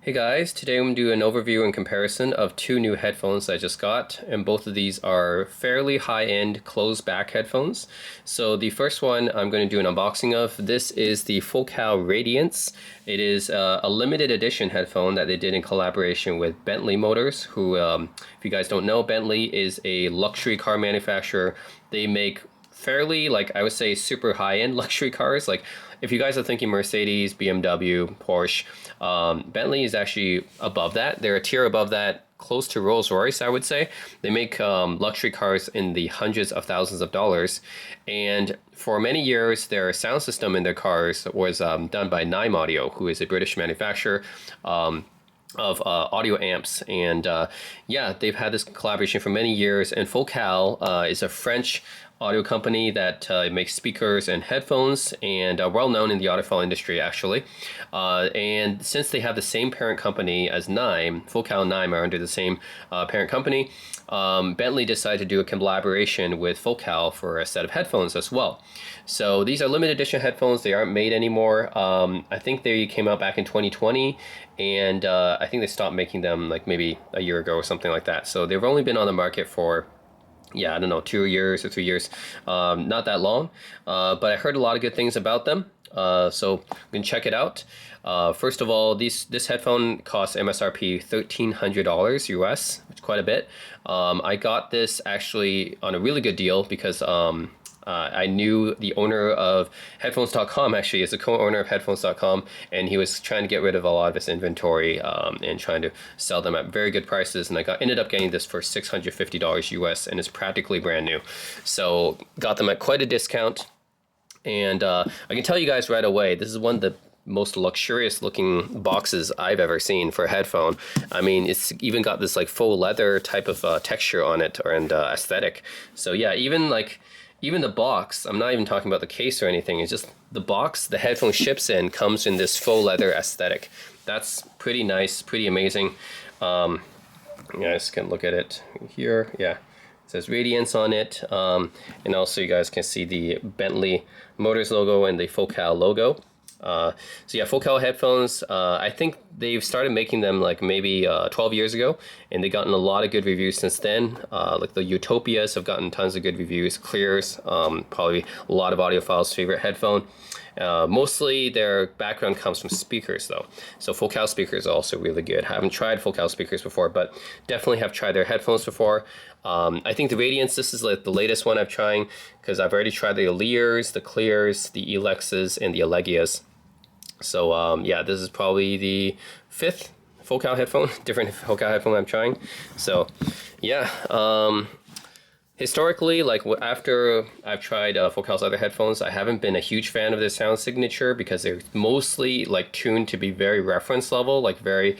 Hey guys, today I'm going to do an overview and comparison of two new headphones I just got, and both of these are fairly high-end closed-back headphones. So the first one I'm going to do an unboxing of. This is the Focal Radiance. It is a limited edition headphone that they did in collaboration with Bentley Motors, who, if you guys don't know, Bentley is a luxury car manufacturer. They make fairly, like, I would say super high-end luxury cars. Like, if you guys are thinking Mercedes, BMW, Porsche, Bentley is actually above that. They're a tier above that, close to Rolls-Royce, I would say. They make luxury cars in the hundreds of thousands of dollars. And for many years, their sound system in their cars was done by Nime Audio, who is a British manufacturer of audio amps. And yeah, they've had this collaboration for many years. And Focal is a French audio company that makes speakers and headphones, and well known in the audiophile industry actually. And since they have the same parent company as Nime, Focal and Nime are under the same parent company, Bentley decided to do a collaboration with Focal for a set of headphones as well. So these are limited edition headphones. They aren't made anymore. I think they came out back in 2020, and I think they stopped making them like maybe a year ago or something like that. So they've only been on the market for, yeah, I don't know, 2 years or 3 years, not that long, but I heard a lot of good things about them, so you can check it out. First of all, this headphone costs MSRP $1,300 US, which is quite a bit. I got this actually on a really good deal because I knew the owner of Headphones.com, actually is a co-owner of Headphones.com, and he was trying to get rid of a lot of his inventory and trying to sell them at very good prices. And I ended up getting this for $650 US, and it's practically brand new. So got them at quite a discount. And I can tell you guys right away, this is one of the most luxurious looking boxes I've ever seen for a headphone. I mean, it's even got this like faux leather type of texture on it and aesthetic. So yeah, even the box, I'm not even talking about the case or anything, it's just the box the headphone ships in comes in this faux leather aesthetic. That's pretty nice, pretty amazing. You guys can look at it here. Yeah, it says Radiance on it. And also you guys can see the Bentley Motors logo and the Focal logo. So yeah, Focal headphones, I think they've started making them like maybe 12 years ago, and they've gotten a lot of good reviews since then. Like the Utopias have gotten tons of good reviews. Clears, probably a lot of audiophiles' favorite headphone. Mostly their background comes from speakers though. So Focal speakers are also really good. I haven't tried Focal speakers before, but definitely have tried their headphones before. I think the Radiance, this is like the latest one I'm trying, because I've already tried the Lears, the Clears, the Elexes, and the Allegias. So yeah, this is probably the 5th Focal headphone, different Focal headphone I'm trying. So yeah, historically, like after I've tried Focal's other headphones, I haven't been a huge fan of their sound signature because they're mostly like tuned to be very reference level, like very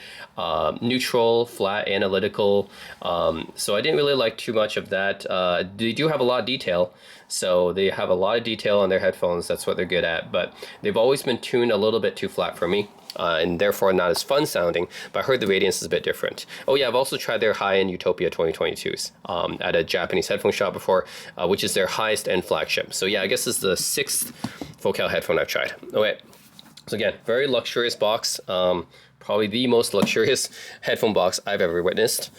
neutral, flat, analytical. So I didn't really like too much of that. They do have a lot of detail. So they have a lot of detail on their headphones. That's what they're good at. But they've always been tuned a little bit too flat for me. And therefore not as fun sounding, but I heard the Radiance is a bit different. Oh yeah, I've also tried their high-end Utopia 2022s at a Japanese headphone shop before, which is their highest end flagship. So yeah, I guess this is the 6th Focal headphone I've tried. Okay, so again, very luxurious box, probably the most luxurious headphone box I've ever witnessed.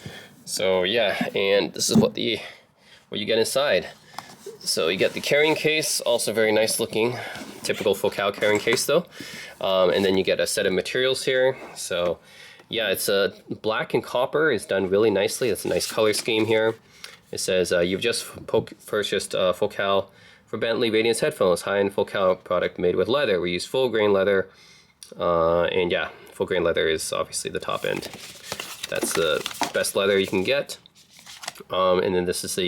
So yeah, and this is what you get inside. So you get the carrying case, also very nice looking, typical Focal carrying case though. And then you get a set of materials here. So yeah, it's a black and copper. It's done really nicely. It's a nice color scheme here. It says you've just purchased Focal for Bentley Radiance headphones, high-end Focal product made with leather. We use full grain leather, and yeah, full grain leather is obviously the top end. That's the best leather you can get. And then this is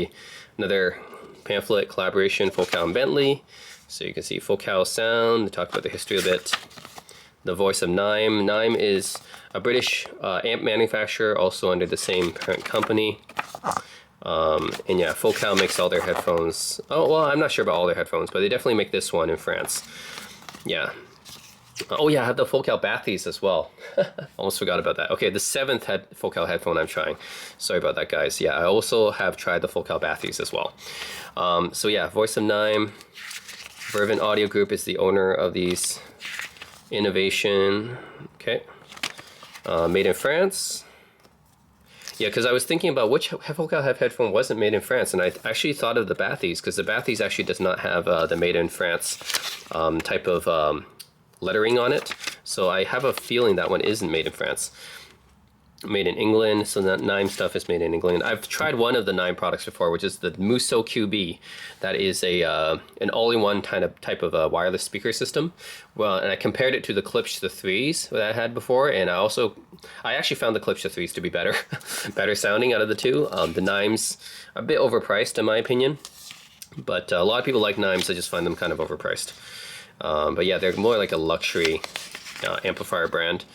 another pamphlet collaboration, Focal and Bentley. So you can see Focal sound. They talk about the history of it. The voice of Nime. Nime is a British amp manufacturer, also under the same parent company. And yeah, Focal makes all their headphones. Oh, well, I'm not sure about all their headphones, but they definitely make this one in France. Yeah. Oh yeah, I have the Focal Bathies as well. Almost forgot about that. Okay, the 7th Focal headphone I'm trying. Sorry about that, guys. Yeah, I also have tried the Focal Bathies as well. So yeah, voice of Nime. Vervent Audio Group is the owner of these. Innovation. Okay. Made in France. Yeah, because I was thinking about which Focal headphone wasn't made in France, and I actually thought of the Bathyes, because the Bathyes actually does not have the made in France type of lettering on it. So I have a feeling that one isn't made in France. Made in England, so that Nime stuff is made in England. I've tried one of the Nime products before, which is the Muso QB. That is a an all-in-one type of wireless speaker system. Well, and I compared it to the Klipsch the 3s that I had before, and I actually found the Klipsch the 3s to be better, better sounding out of the two. The Nimes are a bit overpriced in my opinion, but a lot of people like Nimes. I just find them kind of overpriced. But yeah, they're more like a luxury amplifier brand.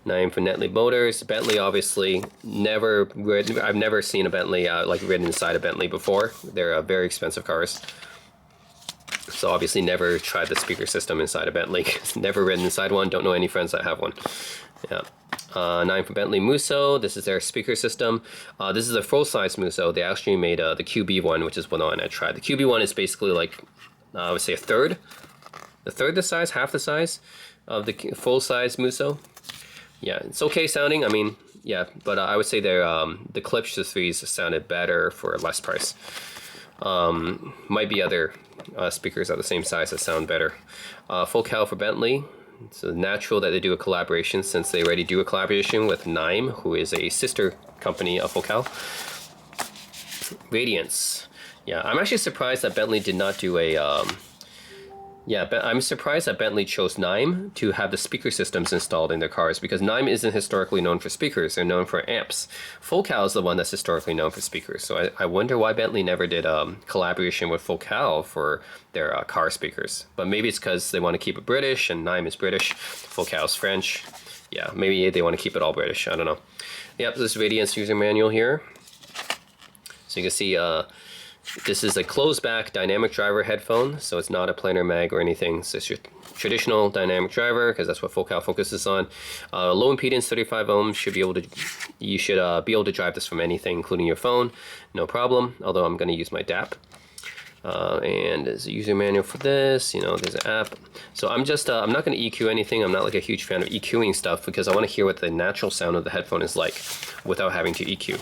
Name for Netley Motors. Bentley, obviously, I've never seen a Bentley like ridden inside a Bentley before. They're very expensive cars. So obviously never tried the speaker system inside a Bentley. Never ridden inside one. Don't know any friends that have one. Yeah. 9 for Bentley Muso. This is their speaker system. This is a full-size Muso. They actually made the QB one, which is one I tried. The QB one is basically like, I would say a third the size, half the size of the full-size Muso. Yeah, it's okay sounding. I mean, yeah, but I would say they're the Klipsch the 3s sounded better for less price. Might be other speakers at the same size that sound better. Focal for Bentley. It's natural that they do a collaboration, since they already do a collaboration with Nime, who is a sister company of Focal. Radiance. Yeah, I'm actually surprised that Bentley did not do a yeah, but I'm surprised that Bentley chose Nime to have the speaker systems installed in their cars, because Nime isn't historically known for speakers. They're known for amps. Focal is the one that's historically known for speakers. So I wonder why Bentley never did collaboration with Focal for their car speakers. But maybe it's because they want to keep it British, and Nime is British, Focal's French. Yeah, maybe they want to keep it all British. I don't know. Yep, this Radiance user manual here. So you can see this is a closed back dynamic driver headphone, so it's not a planar mag or anything. So it's your traditional dynamic driver, because that's what Focal focuses on. Low impedance, 35 ohms. You should be able to drive this from anything, including your phone, no problem. Although I'm going to use my DAP. And there's a user manual for this. You know, there's an app. So I'm not going to EQ anything. I'm not like a huge fan of EQing stuff, because I want to hear what the natural sound of the headphone is like without having to EQ.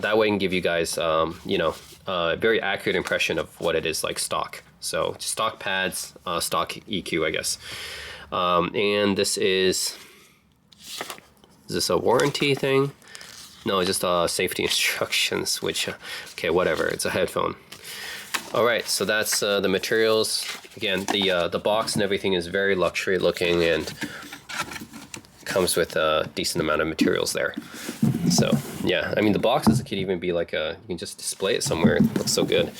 That way I can give you guys, you know, a very accurate impression of what it is like stock. So stock pads, stock EQ, I guess. And is this a warranty thing? No, it's just safety instructions, which, okay, whatever, it's a headphone. All right, so that's the materials. Again, the box and everything is very luxury looking, and comes with a decent amount of materials there. So yeah, I mean, the boxes could even be like you can just display it somewhere. It looks so good.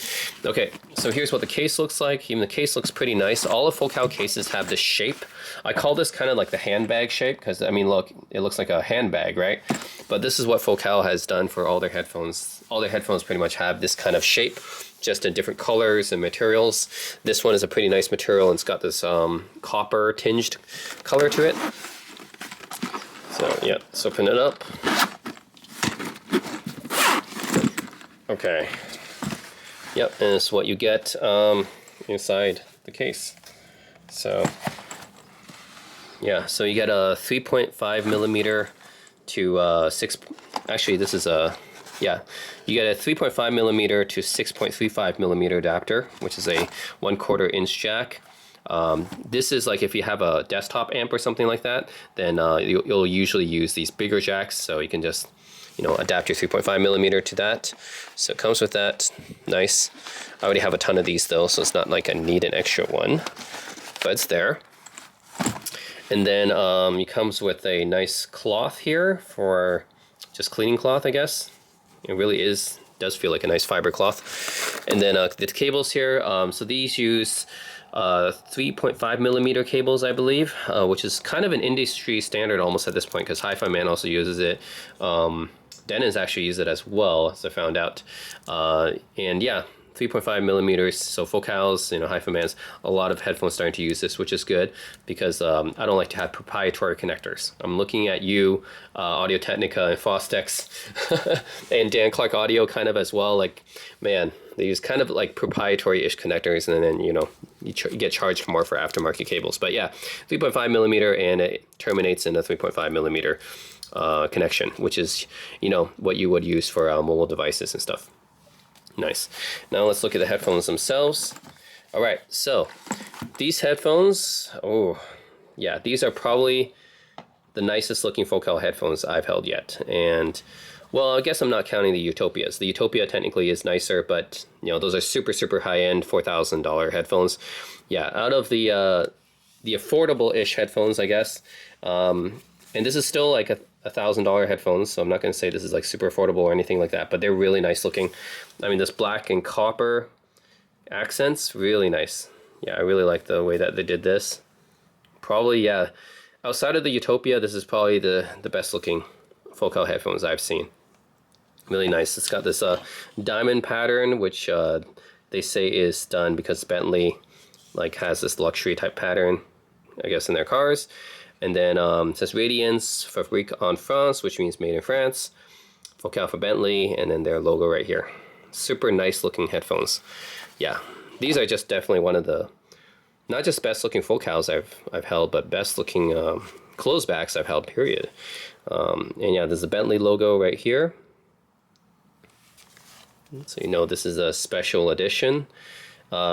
Okay, so here's what the case looks like. Even the case looks pretty nice. All of Focal cases have this shape. I call this kind of like the handbag shape, because I mean, look, it looks like a handbag, right? But this is what Focal has done for all their headphones. All their headphones pretty much have this kind of shape, just in different colors and materials. This one is a pretty nice material, and it's got this copper tinged color to it. So yeah, let's open it up. Okay. Yep, and it's what you get inside the case. So yeah, so you get a 3.5 millimeter to 6. Actually, this is a yeah. You get a 3.5 millimeter to 6.35 millimeter adapter, which is a 1/4 inch jack. This is like if you have a desktop amp or something like that, then you'll usually use these bigger jacks, so you can just, you know, adapt your 3.5 millimeter to that. So it comes with that. Nice. I already have a ton of these though, so it's not like I need an extra one, but it's there. And then it comes with a nice cloth here for just cleaning cloth, I guess. It really does feel like a nice fiber cloth. And then the cables here, so these use 3.5 millimeter cables, I believe, which is kind of an industry standard almost at this point, because Hi-Fi Man also uses it. Denon's actually used it as well, as I found out. And yeah, 3.5 millimeters, so focals, you know, high commands. A lot of headphones starting to use this, which is good because I don't like to have proprietary connectors. I'm looking at you, Audio Technica and Fostex, and Dan Clark Audio kind of as well. Like, man, they use kind of like proprietary-ish connectors, and then, you know, you get charged more for aftermarket cables. But yeah, 3.5 millimeter, and it terminates in a 3.5 millimeter connection, which is, you know, what you would use for mobile devices and stuff. Nice. Now let's look at the headphones themselves. All right, so these headphones, oh yeah, these are probably the nicest looking focal headphones I've held yet. And well, I guess I'm not counting the Utopias. The Utopia technically is nicer, but you know, those are super high end $4,000 headphones. Yeah, out of the affordable-ish headphones, I guess. And this is still like a $1,000 headphones, so I'm not going to say this is like super affordable or anything like that, but they're really nice looking. I mean, this black and copper accents, really nice. Yeah, I really like the way that they did this. Probably, yeah, outside of the Utopia, this is probably the best looking focal headphones I've seen. Really nice. It's got this diamond pattern, which they say is done because Bentley like has this luxury type pattern, I guess, in their cars. And then it says Radiance, Fabrique en France, which means made in France. Focal for Bentley, and then their logo right here. Super nice looking headphones. Yeah, these are just definitely one of the, not just best looking focals I've held, but best looking closed backs I've held, period. And yeah, there's a Bentley logo right here. So you know this is a special edition.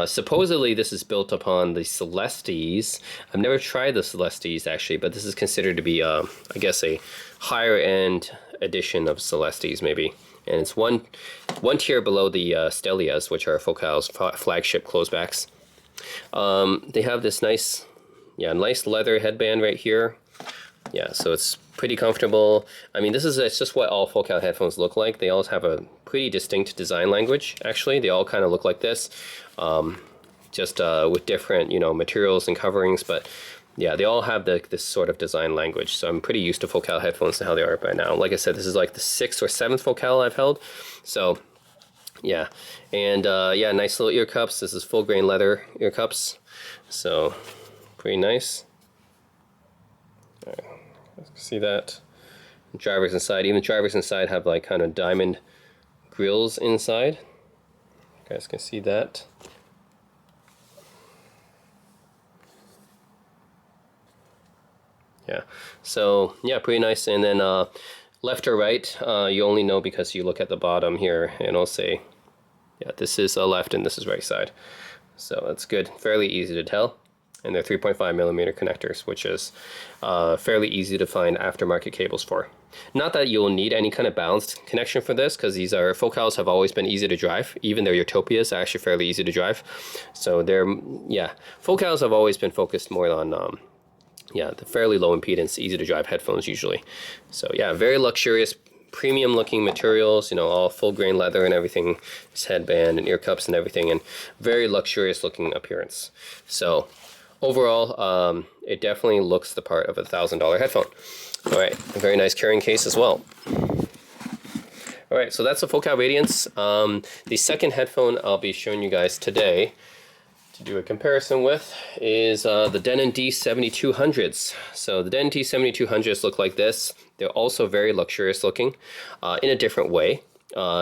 Supposedly this is built upon the Celestes. I've never tried the Celestes actually, but this is considered to be, I guess, a higher end edition of Celestes maybe. And it's one tier below the Stelias, which are Focal's flagship closebacks. They have this nice leather headband right here. Yeah, so it's pretty comfortable. I mean, it's just what all Focal headphones look like. They all have a pretty distinct design language, actually. They all kind of look like this, just with different, you know, materials and coverings. But yeah, they all have this sort of design language. So I'm pretty used to Focal headphones and how they are by now. Like I said, this is like the 6th or 7th Focal I've held. So yeah, and yeah, nice little ear cups. This is full grain leather ear cups. So pretty nice. All right. See that? Drivers inside, even drivers inside have like kind of diamond grills inside. You guys can see that. Yeah, so yeah, pretty nice. And then left or right, you only know because you look at the bottom here and it'll say, yeah, this is left and this is right side. So that's good, fairly easy to tell. And they're 3.5 millimeter connectors, which is fairly easy to find aftermarket cables for. Not that you'll need any kind of balanced connection for this, because these are Focals have always been easy to drive. Even their Utopias are actually fairly easy to drive. So they're, yeah, Focals have always been focused more on, yeah, the fairly low impedance, easy to drive headphones usually. So yeah, very luxurious, premium looking materials, you know, all full grain leather and everything, this headband and ear cups and everything, and very luxurious looking appearance. So overall, it definitely looks the part of a $1,000 headphone. All right, a very nice carrying case as well. All right, so that's the Focal Radiance. The second headphone I'll be showing you guys today to do a comparison with is the Denon D7200s. So the Denon D7200s look like this. They're also very luxurious looking in a different way.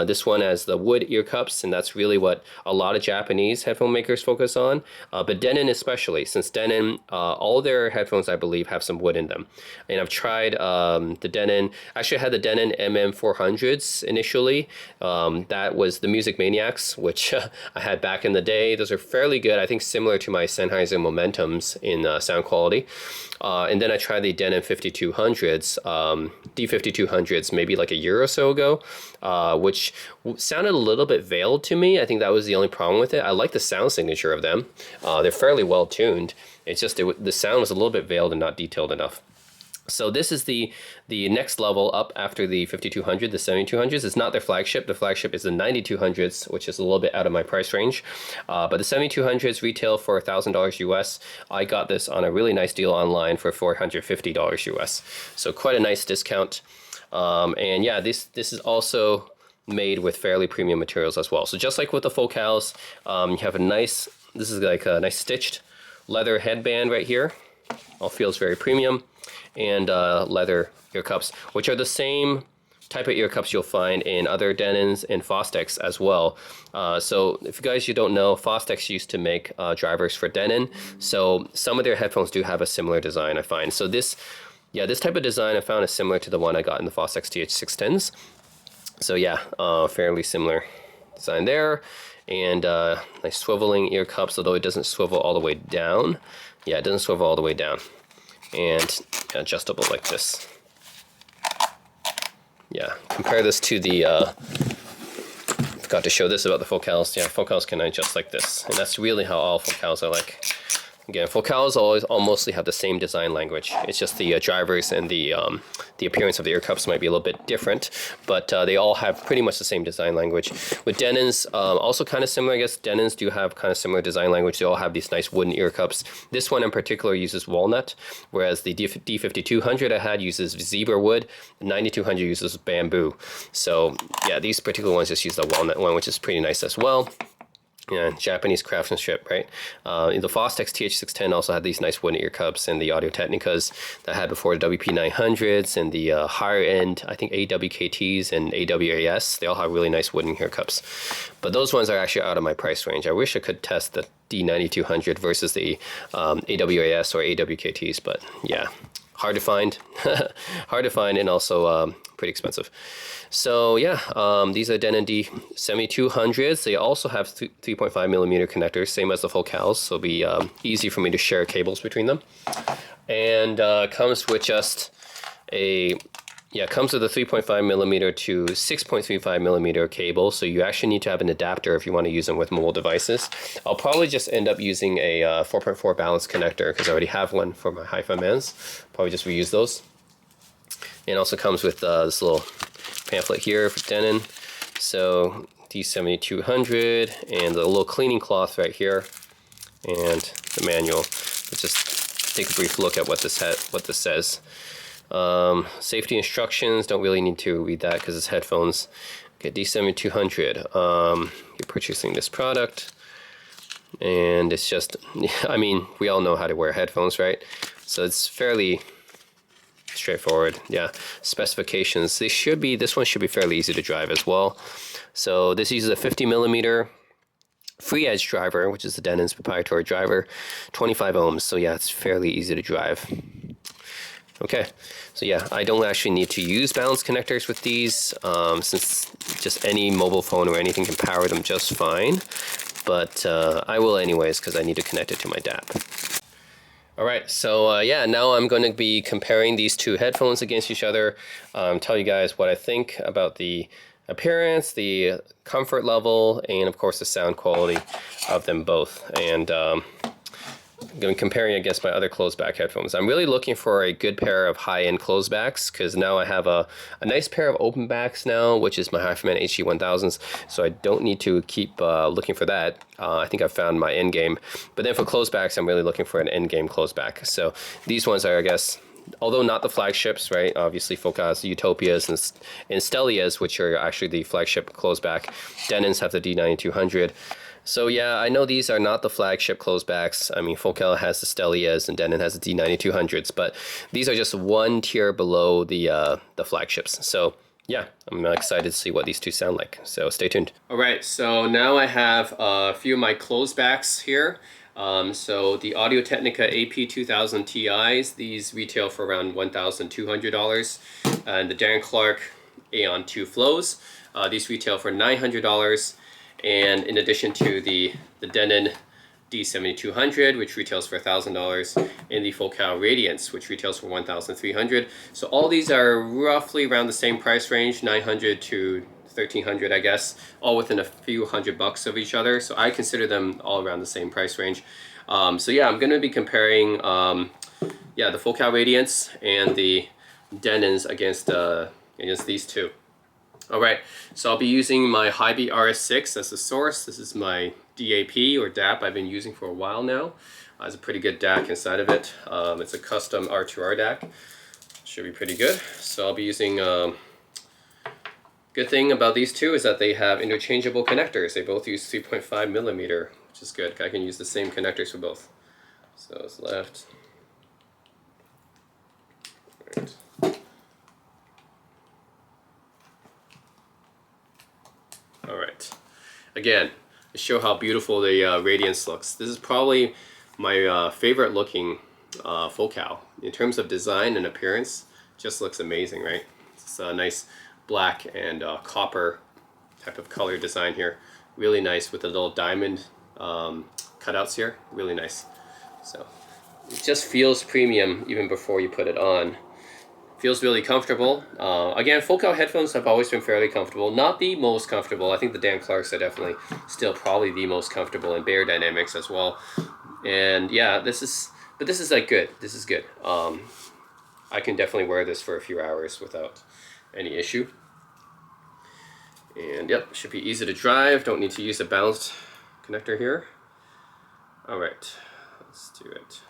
This one has the wood ear cups, and that's really what a lot of Japanese headphone makers focus on. But Denon especially, since Denon, all their headphones, I believe, have some wood in them. And I've tried the Denon, actually I had the Denon MM400s initially. That was the Music Maniacs, which I had back in the day. Those are fairly good, I think similar to my Sennheiser Momentums in sound quality. And then I tried the Denon 5200s, D5200s, maybe like a year or so ago, which sounded a little bit veiled to me. I think that was the only problem with it. I like the sound signature of them. They're fairly well tuned. It's just the sound was a little bit veiled and not detailed enough. So this is the next level up after the 5200, the 7200s. It's not their flagship. The flagship is the 9200s, which is a little bit out of my price range. But the 7200s retail for $1,000 US. I got this on a really nice deal online for $450 US. So quite a nice discount. And yeah, this is also made with fairly premium materials as well. So just like with the Focals, you have a nice, this is like a nice stitched leather headband right here. All feels very premium. And leather ear cups, which are the same type of ear cups you'll find in other Denons and Fostex as well. So if you don't know, Fostex used to make drivers for Denon. So some of their headphones do have a similar design, I find. So this type of design I found is similar to the one I got in the Fostex TH610s. So yeah, fairly similar design there. And nice swiveling ear cups, although it doesn't swivel all the way down. Yeah, it doesn't swivel all the way down. And adjustable like this. Yeah, compare this to the, forgot to show this about the Focals. Yeah, Focals can adjust like this. And that's really how all Focals are like. Again, Focals all mostly have the same design language. It's just the drivers and the appearance of the ear cups might be a little bit different, but they all have pretty much the same design language. With Denons, also kind of similar, I guess. Denons do have kind of similar design language. They all have these nice wooden ear cups. This one in particular uses walnut, whereas the D5200 I had uses zebra wood. The 9200 uses bamboo. So yeah, these particular ones just use the walnut one, which is pretty nice as well. Yeah, Japanese craftsmanship, right? The Fostex TH610 also had these nice wooden ear cups, and the Audio-Technicas that I had before, the WP900s and the higher end, I think AWKTs and AWAS, they all have really nice wooden ear cups. But those ones are actually out of my price range. I wish I could test the D9200 versus the AWAS or AWKTs, but yeah, hard to find. Hard to find, and also pretty expensive. So yeah, these are Denon D7200s. They also have 3.5 millimeter connectors, same as the Focals, so it'll be easy for me to share cables between them. And comes with just comes with a 3.5 millimeter to 6.35 millimeter cable, so you actually need to have an adapter if you want to use them with mobile devices. I'll probably just end up using a 4.4 balance connector because I already have one for my hi-fi mans. Probably just reuse those. And also comes with this little pamphlet here for Denon. So D7200 and the little cleaning cloth right here, and the manual. Let's just take a brief look at what this says. Safety instructions, don't really need to read that because it's headphones. Okay, D7200. You're purchasing this product, and it's just, I mean, we all know how to wear headphones, right? So it's fairly straightforward. Yeah, specifications. This one should be fairly easy to drive as well. So this uses a 50 millimeter free edge driver, which is the Denon's proprietary driver, 25 ohms. So yeah, it's fairly easy to drive. Okay, so yeah, I don't actually need to use balance connectors with these, since just any mobile phone or anything can power them just fine. But I will anyways, because I need to connect it to my DAP. Alright, so yeah, now I'm going to be comparing these two headphones against each other, tell you guys what I think about the appearance, the comfort level, and of course the sound quality of them both. And I'm going to be comparing against my other closed back headphones. I'm really looking for a good pair of high-end closed backs, because now I have a nice pair of open backs now, which is my HiFiMan HG1000s, so I don't need to keep looking for that. I think I've found my end game. But then for closed backs, I'm really looking for an end game closed back. So these ones are, I guess, although not the flagships, right? Obviously Focals, Utopias, and Stellias, which are actually the flagship closed back. Denons have the D9200. So yeah, I know these are not the flagship closebacks. I mean, Focal has the Stellias and Denon has the D9200s, but these are just one tier below the flagships. So yeah, I'm excited to see what these two sound like. So stay tuned. All right, so now I have a few of my closebacks here. So the Audio-Technica AP2000 Ti's, these retail for around $1,200. And the Darren Clarke Aeon 2 Flows, these retail for $900. And in addition to the Denon D7200, which retails for $1,000, and the Focal Radiance, which retails for $1,300. So all these are roughly around the same price range, $900 to $1,300, I guess, all within a few $100 of each other. So I consider them all around the same price range. So yeah, I'm going to be comparing the Focal Radiance and the Denons against these two. Alright, so I'll be using my Hy-Vee RS6 as the source. This is my DAP or DAP I've been using for a while now. There's a pretty good DAC inside of it. It's a custom R2R DAC. Should be pretty good. So I'll be using Good thing about these two is that they have interchangeable connectors. They both use 3.5 millimeter, which is good. I can use the same connectors for both. So it's left. Right. All right. Again, to show how beautiful the Radiance looks. This is probably my favorite looking focal. In terms of design and appearance, just looks amazing, right? It's a nice black and copper type of color design here. Really nice with the little diamond cutouts here. Really nice. So it just feels premium even before you put it on. Feels really comfortable. Again, focal headphones have always been fairly comfortable. Not the most comfortable. I think the Dan Clarks are definitely still probably the most comfortable, and Bear Dynamics as well. And yeah, this is like good. This is good. I can definitely wear this for a few hours without any issue. And yep, should be easy to drive. Don't need to use a balanced connector here. All right, let's do it.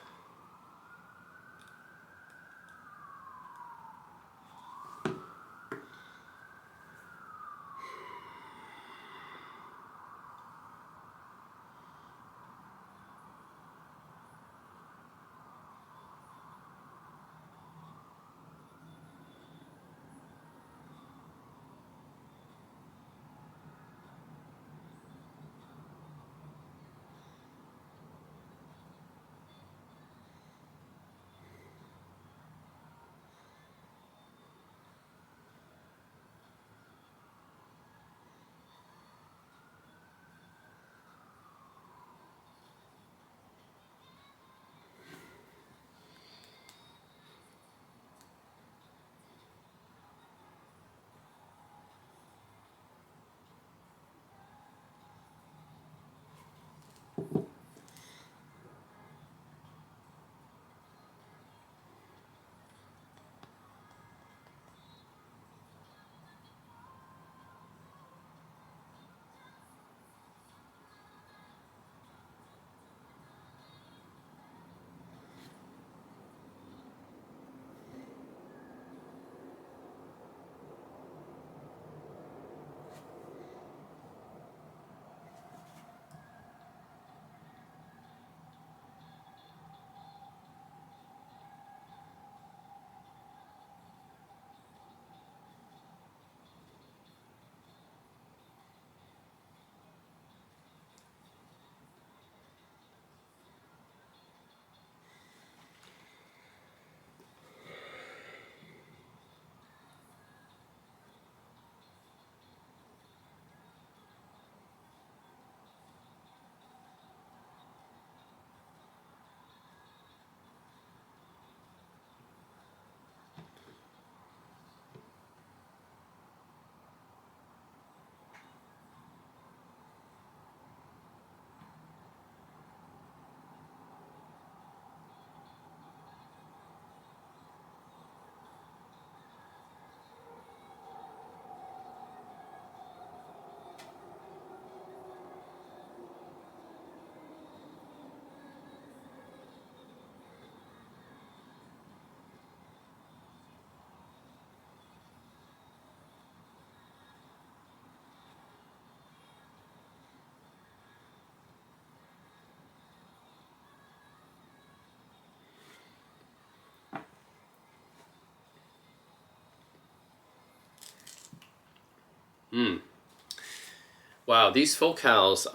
Wow, these focals,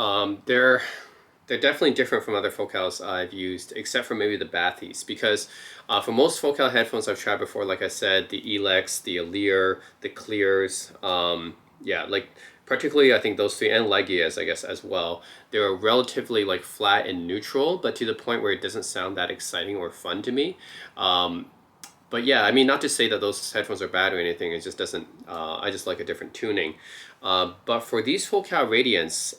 they're definitely different from other focals I've used, except for maybe the Bathies, because for most focal headphones I've tried before, like I said, the Elex, the Alere, the Clears, yeah, like particularly I think those three, and Legias, I guess, as well, they're relatively like flat and neutral, but to the point where it doesn't sound that exciting or fun to me. But yeah, I mean, not to say that those headphones are bad or anything. It just doesn't. I just like a different tuning. But for these focal Radiance,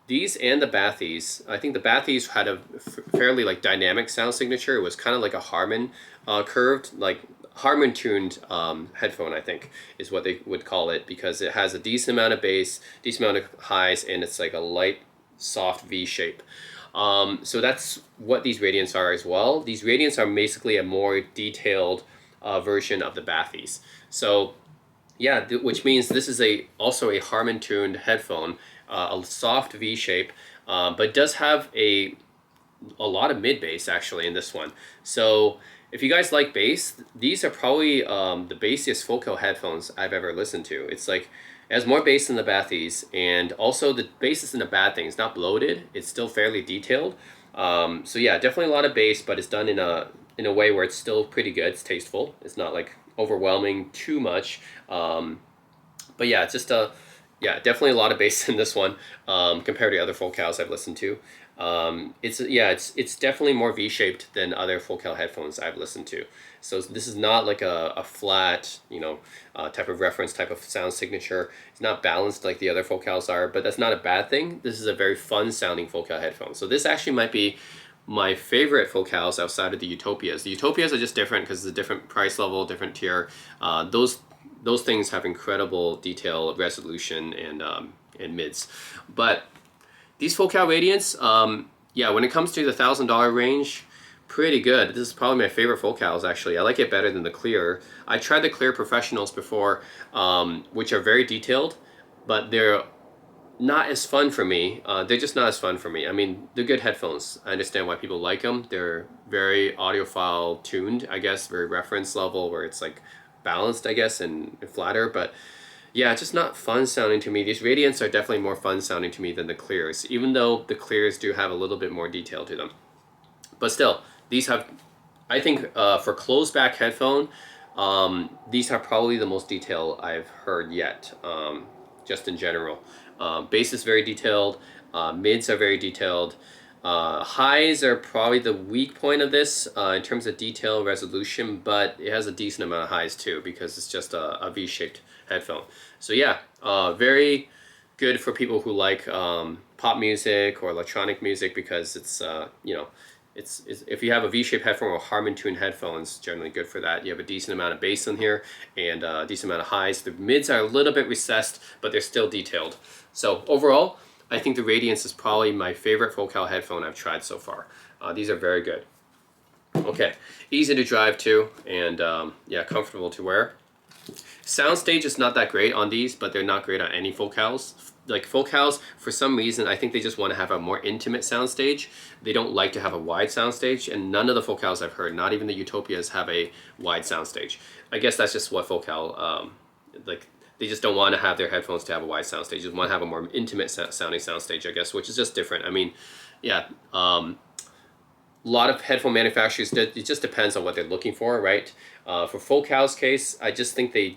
these and the Bathies, I think the Bathies had a fairly like dynamic sound signature. It was kind of like a Harman curved, like Harman tuned headphone, I think is what they would call it, because it has a decent amount of bass, decent amount of highs, and it's like a light, soft V shape. So that's what these Radiants are as well. These Radiants are basically a more detailed version of the Bathies. So Yeah, which means this is also a Harman tuned headphone, a soft V shape, but does have a lot of mid bass actually in this one. So if you guys like bass, these are probably the bassiest Focal headphones I've ever listened to. It's like it has more bass than the Bathies, and also the bass isn't a bad thing. It's not bloated. It's still fairly detailed. So yeah, definitely a lot of bass, but it's done in a way where it's still pretty good. It's tasteful. It's not like overwhelming too much. But yeah, it's just yeah, definitely a lot of bass in this one compared to other Focals I've listened to. It's definitely more V-shaped than other Focal headphones I've listened to. So this is not like a flat, type of reference, type of sound signature. It's not balanced like the other Focals are, but that's not a bad thing. This is a very fun sounding Focal headphone. So this actually might be my favorite Focals outside of the Utopias. The Utopias are just different because it's a different price level, different tier. Those things have incredible detail, resolution, and mids. But these Focal Radiance, yeah, when it comes to the $1,000 range, pretty good. This is probably my favorite Focals actually. I like it better than the Clear. I tried the Clear Professionals before, which are very detailed, but they're not as fun for me. They're just not as fun for me. I mean, they're good headphones. I understand why people like them. They're very audiophile tuned, I guess, very reference level where it's like balanced, I guess, and flatter. But yeah, it's just not fun sounding to me. These Radiants are definitely more fun sounding to me than the Clears, even though the Clears do have a little bit more detail to them. But still, these have, I think, for closed back headphone, these are probably the most detail I've heard yet, just in general. Bass is very detailed, mids are very detailed. Highs are probably the weak point of this in terms of detail resolution, but it has a decent amount of highs too because it's just a V-shaped headphone. So yeah, very good for people who like pop music or electronic music because it's it's if you have a V-shaped headphone or Harman tuned headphones, generally good for that. You have a decent amount of bass in here and a decent amount of highs. The mids are a little bit recessed, but they're still detailed. So overall, I think the Radiance is probably my favorite Focal headphone I've tried so far. These are very good. Okay, easy to drive too, and yeah, comfortable to wear. Soundstage is not that great on these, but they're not great on any Focals. Like Focals, for some reason, I think they just want to have a more intimate soundstage. They don't like to have a wide soundstage, and none of the Focals I've heard, not even the Utopias, have a wide soundstage. I guess that's just what Focal, like, they just don't want to have their headphones to have a wide soundstage. They just want to have a more intimate sounding soundstage, I guess, which is just different. I mean, yeah, a lot of headphone manufacturers, it just depends on what they're looking for, right? For Focal's case, I just think they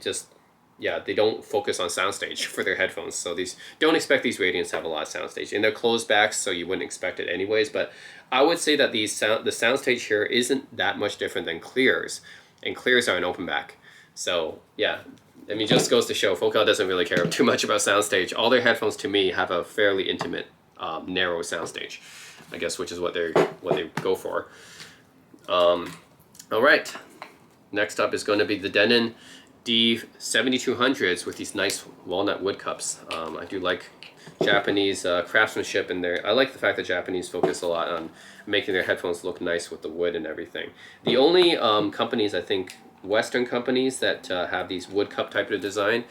don't focus on soundstage for their headphones. So don't expect these Radiants to have a lot of soundstage. And they're closed backs, so you wouldn't expect it anyways. But I would say that the soundstage here isn't that much different than Clears. And Clears are an open back. So yeah, I mean, just goes to show Focal doesn't really care too much about soundstage. All their headphones, to me, have a fairly intimate, narrow soundstage, I guess, which is what they go for. All right, next up is going to be the Denon D7200s with these nice walnut wood cups. I do like Japanese craftsmanship in there. I like the fact that Japanese focus a lot on making their headphones look nice with the wood and everything. The only companies, I think, Western companies that have these wood cup type of design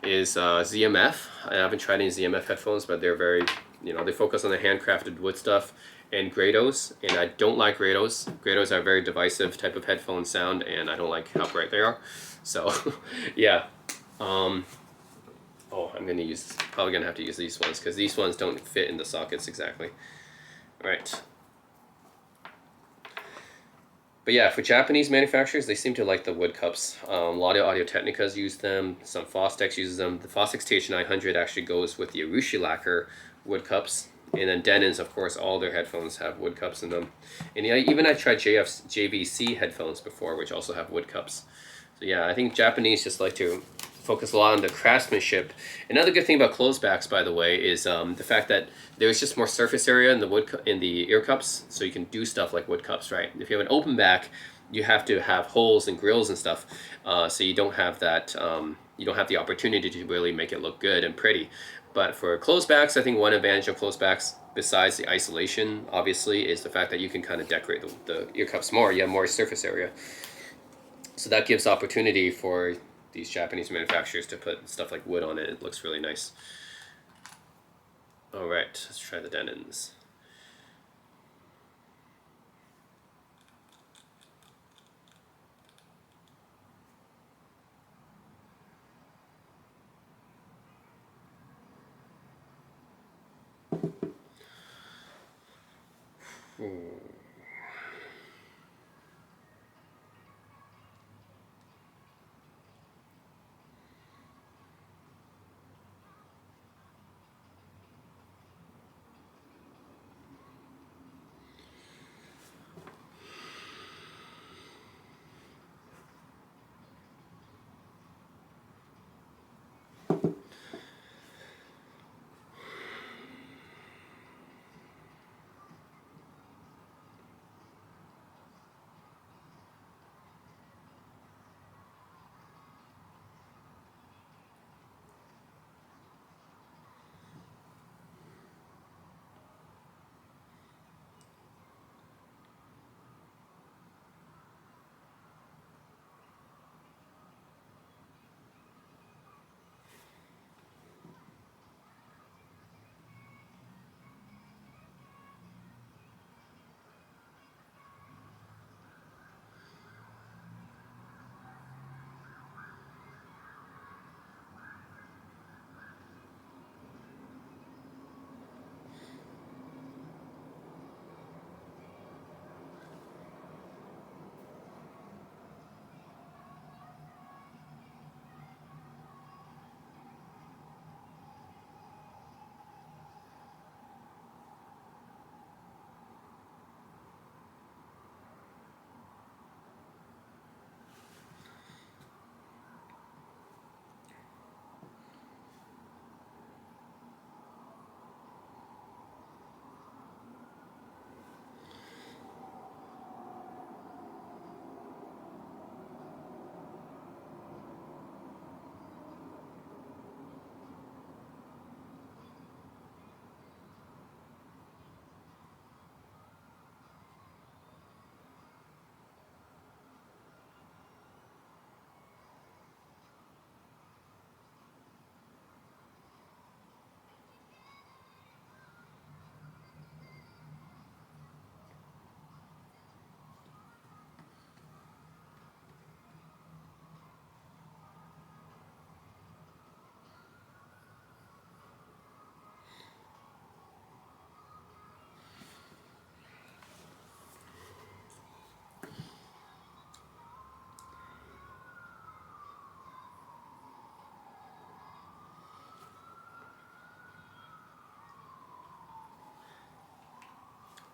is ZMF. I haven't tried any ZMF headphones, but they're very, they focus on the handcrafted wood stuff, and Grados, and I don't like Grados. Grados are a very divisive type of headphone sound, and I don't like how bright they are. So, yeah. I'm probably gonna have to use these ones because these ones don't fit in the sockets exactly. All right. But yeah, for Japanese manufacturers, they seem to like the wood cups. A lot of Audio-Technicas use them. Some Fostex uses them. The Fostex TH900 actually goes with the Urushi lacquer wood cups. And then Denon's, of course, all their headphones have wood cups in them. And even I tried JVC headphones before, which also have wood cups. So yeah, I think Japanese just like to focus a lot on the craftsmanship. Another good thing about closed backs, by the way, is the fact that there's just more surface area in the ear cups, so you can do stuff like wood cups, right? If you have an open back, you have to have holes and grills and stuff, so you don't have that. You don't have the opportunity to really make it look good and pretty. But for closed backs, I think one advantage of closed backs, besides the isolation, obviously, is the fact that you can kind of decorate the ear cups more. You have more surface area. So that gives opportunity for these Japanese manufacturers to put stuff like wood on it. It looks really nice. All right, let's try the Denons.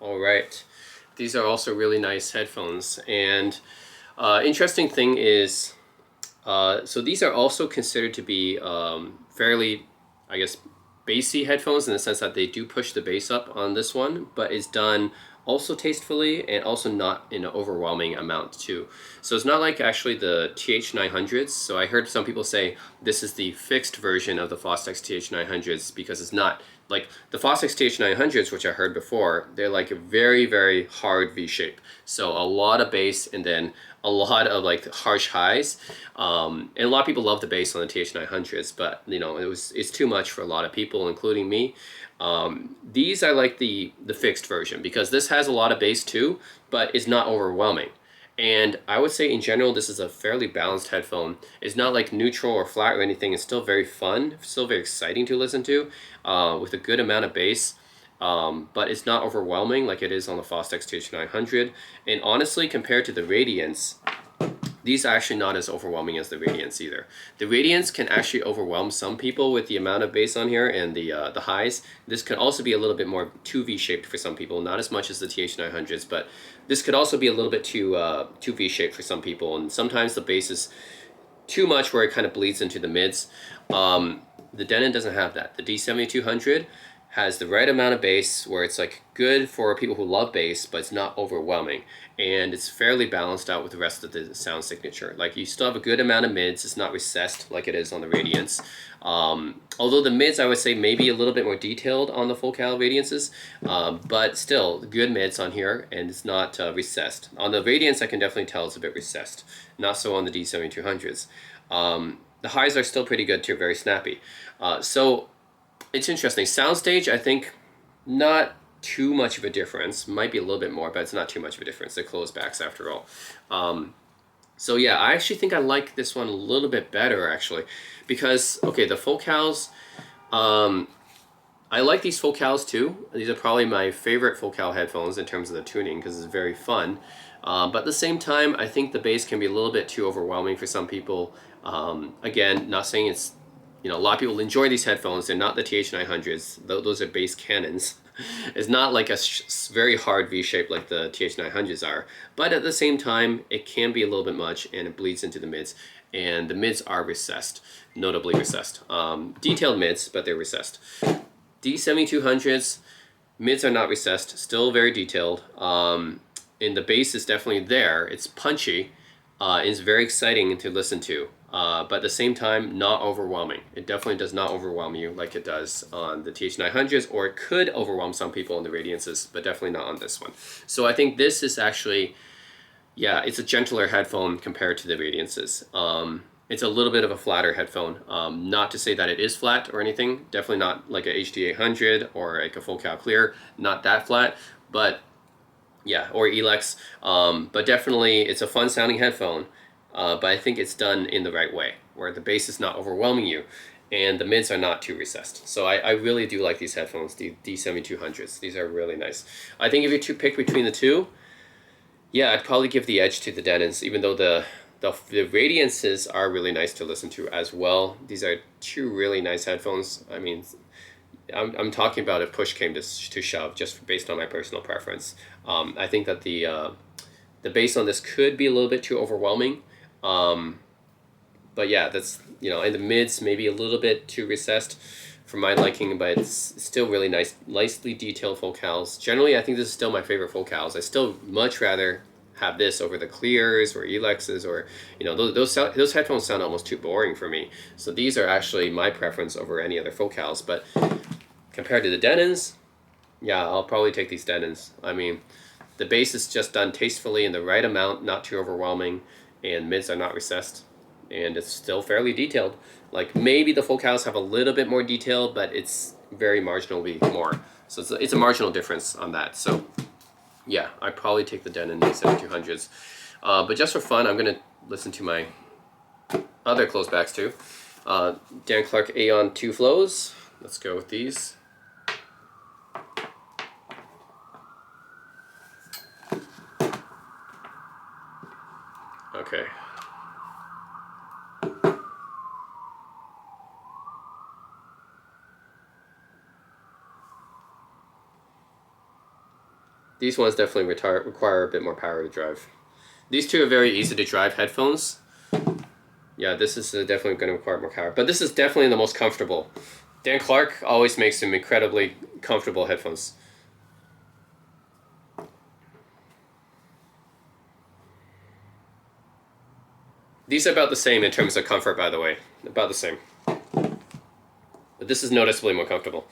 All right, these are also really nice headphones. And interesting thing is, so these are also considered to be fairly, I guess, bassy headphones in the sense that they do push the bass up on this one, but it's done also tastefully and also not in an overwhelming amount too. So it's not like actually the TH900s. So I heard some people say this is the fixed version of the Fostex TH900s because it's not like the Fostex TH900s, which I heard before. They're like a very, very hard V shape. So a lot of bass and then a lot of like harsh highs. And a lot of people love the bass on the TH900s, but you know, it's too much for a lot of people, including me. These I like the fixed version because this has a lot of bass too, but it's not overwhelming. And I would say in general, this is a fairly balanced headphone. It's not like neutral or flat or anything. It's still very fun, still very exciting to listen to, with a good amount of bass. But it's not overwhelming like it is on the Fostex TH900. And honestly, compared to the Radiance, these are actually not as overwhelming as the Radiance either. The Radiance can actually overwhelm some people with the amount of bass on here and the highs. This could also be a little bit more too V-shaped for some people, not as much as the TH900s, but this could also be a little bit too V-shaped for some people. And sometimes the bass is too much where it kind of bleeds into the mids. The Denon doesn't have that. The D7200 has the right amount of bass where it's like good for people who love bass, but it's not overwhelming. And it's fairly balanced out with the rest of the sound signature. Like you still have a good amount of mids. It's not recessed like it is on the Radiance. Although the mids, I would say maybe a little bit more detailed on the full cal Radiances, but still good mids on here, and it's not recessed. On the Radiance, I can definitely tell it's a bit recessed. Not so on the D7200s. The highs are still pretty good too, very snappy. So it's interesting. Soundstage, I think, not too much of a difference. Might be a little bit more, but it's not too much of a difference. They're closed backs after all. So yeah, I actually think I like this one a little bit better actually, because okay, the full cals, I like these full cals too. These are probably my favorite full cal headphones in terms of the tuning because it's very fun. But at the same time, I think the bass can be a little bit too overwhelming for some people. Again, not saying it's, you know, a lot of people enjoy these headphones. They're not the TH900s. Those are bass cannons. It's not like a very hard V shape like the TH900s are. But at the same time, it can be a little bit much and it bleeds into the mids. And the mids are recessed, notably recessed. Detailed mids, but they're recessed. D7200s, mids are not recessed, still very detailed. And the bass is definitely there. It's punchy. It's very exciting to listen to. But at the same time, not overwhelming. It definitely does not overwhelm you like it does on the TH900s, or it could overwhelm some people on the Radiances, but definitely not on this one. So I think this is actually, yeah, it's a gentler headphone compared to the Radiances. It's a little bit of a flatter headphone. Not to say that it is flat or anything. Definitely not like a HD800 or like a full cal clear. Not that flat, but yeah, or Elex. But definitely it's a fun sounding headphone. But I think it's done in the right way, where the bass is not overwhelming you and the mids are not too recessed. So I really do like these headphones, the D7200s. These are really nice. I think if you to pick between the two, yeah, I'd probably give the edge to the Denons, even though the Radiances are really nice to listen to as well. These are two really nice headphones. I mean, I'm talking about if push came to shove, just based on my personal preference. I think that the bass on this could be a little bit too overwhelming. But yeah, that's, you know, in the mids, maybe a little bit too recessed for my liking, but it's still really nice, nicely detailed full cals. Generally, I think this is still my favorite full cals. I still much rather have this over the clears or Elexes, or, you know, those headphones sound almost too boring for me. So these are actually my preference over any other full cals. But compared to the Denons, yeah, I'll probably take these Denons. I mean, the bass is just done tastefully in the right amount, not too overwhelming, and mids are not recessed, and it's still fairly detailed. Like maybe the full cals have a little bit more detail, but it's very marginally more. So it's a marginal difference on that. So yeah, I'd probably take the Denon D7200s. But just for fun, I'm going to listen to my other close backs too. Dan Clark Aeon 2 Flows. Let's go with these. Okay. These ones definitely require a bit more power to drive. These two are very easy to drive headphones. Yeah, this is definitely going to require more power, but this is definitely the most comfortable. Dan Clark always makes some incredibly comfortable headphones. These are about the same in terms of comfort, by the way. About the same. But this is noticeably more comfortable.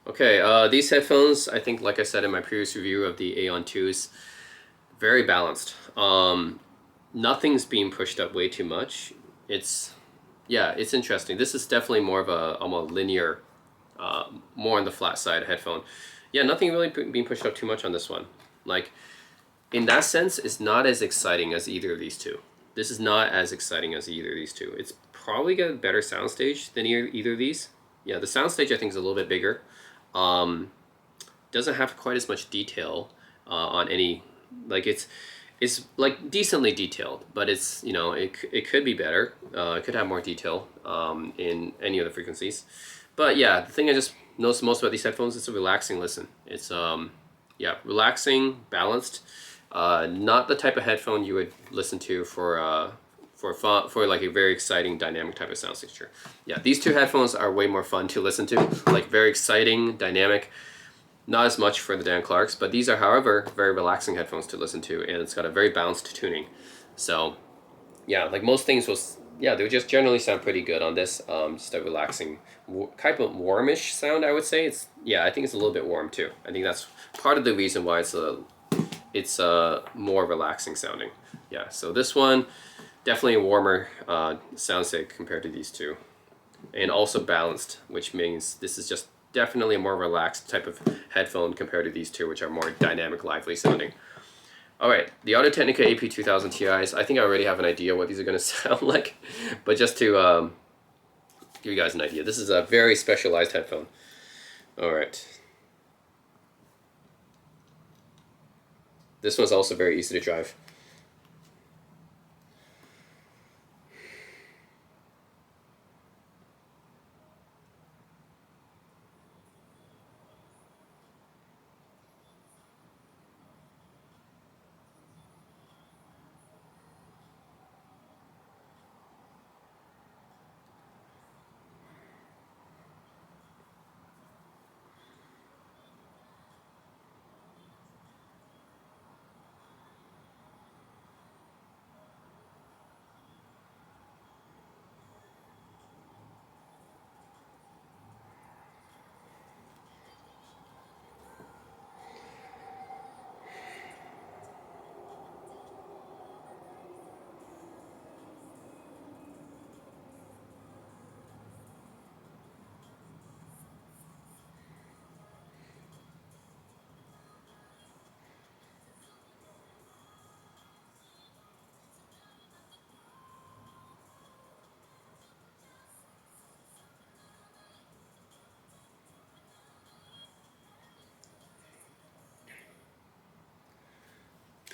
Okay, these headphones, I think, like I said in my previous review of the Aeon 2s, very balanced. Nothing's being pushed up way too much. It's Yeah, it's interesting. This is definitely more of a almost linear, more on the flat side headphone. Yeah, nothing really being pushed up too much on this one. Like, in that sense, it's not as exciting as either of these two. This is not as exciting as either of these two. It's probably got a better soundstage than either of these. Yeah, the soundstage I think is a little bit bigger. Doesn't have quite as much detail on any, like it's like decently detailed, but it's, you know, it could be better. It could have more detail in any of the frequencies. But yeah, the thing I just noticed most about these headphones, it's a relaxing listen. It's yeah, relaxing, balanced. Not the type of headphone you would listen to for fun, for like a very exciting dynamic type of sound signature. Yeah, these two headphones are way more fun to listen to, like very exciting, dynamic. Not as much for the Dan Clarks, but these are, however, very relaxing headphones to listen to, and it's got a very balanced tuning. So, yeah, like most things was, yeah, they would just generally sound pretty good on this. Just a relaxing, kind of warmish sound, I would say. It's, yeah, I think it's a little bit warm too. I think that's part of the reason why it's more relaxing sounding. Yeah, so this one definitely a warmer soundscape compared to these two, and also balanced, which means this is just definitely a more relaxed type of headphone compared to these two, which are more dynamic, lively sounding. All right, the Audio-Technica AP2000 Ti's. I think I already have an idea what these are going to sound like, but just to give you guys an idea, this is a very specialized headphone. All right. This one's also very easy to drive.